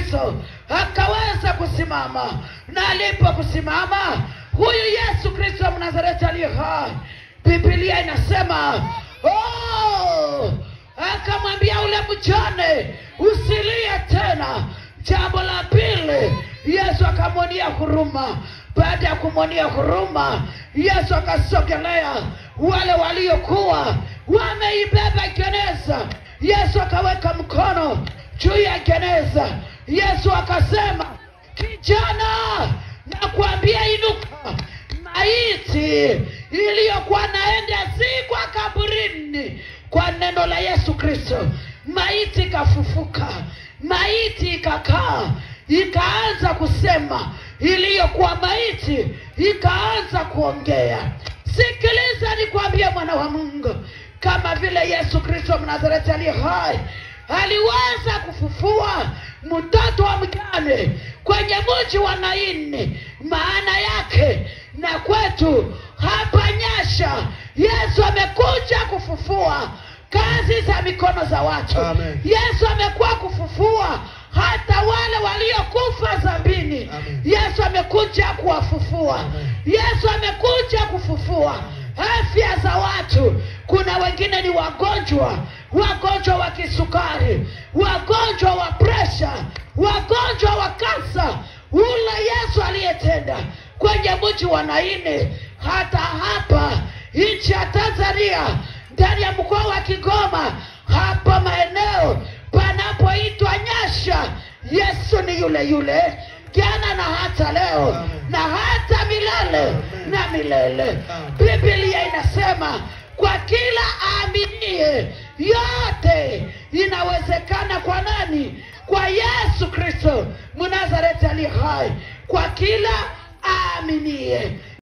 Kristo akaweza kusimama. Na alipokusimama huyu Yesu Kristo Mnazareti aliye hai, Biblia inasema akamwambia ule mjane, usilie tena. Jambo la pili, Yesu akamwonea huruma. Baada ya kumwonea huruma, Yesu akasogelea wale waliokuwa wameibeba jeneza. Yesu akaweka mkono juu ya jeneza. Yesu akasema, kijana, nakuambia inuka. Maiti iliyokuwa naenda zikwa kaburini, kwa neno la Yesu Kristo, maiti ikafufuka. Maiti ikakaa, ikaanza kusema. Iliyokuwa maiti ikaanza kuongea. Sikiliza nikwambie, mwana wa Mungu, kama vile Yesu Kristo Mnazareti aliye hai aliweza kufufua mtoto wa mjane kwenye mji wa Naini, maana yake na kwetu hapa Nyasha, Yesu amekuja kufufua kazi za mikono za watu. Amen. Yesu amekuwa kufufua hata wale waliokufa dhambini. Yesu amekuja kuwafufua. Yesu amekuja kufufua afya za watu. Kuna wengine ni wagonjwa, wagonjwa wa kisukari, wagonjwa wa presha, wagonjwa wa kansa. Ule Yesu aliyetenda kwenye mji wa Naini, hata hapa nchi ya Tanzania, ndani ya mkoa wa Kigoma, hapa maeneo panapoitwa Nyasha, Yesu ni yule yule jana na hata leo. Amen. Na hata milele. Amen. Na milele. Amen. Biblia inasema kwa kila aaminie yote inawezekana. Kwa nani? Kwa Yesu Kristo Mnazareti aliye hai. Kwa kila aaminie.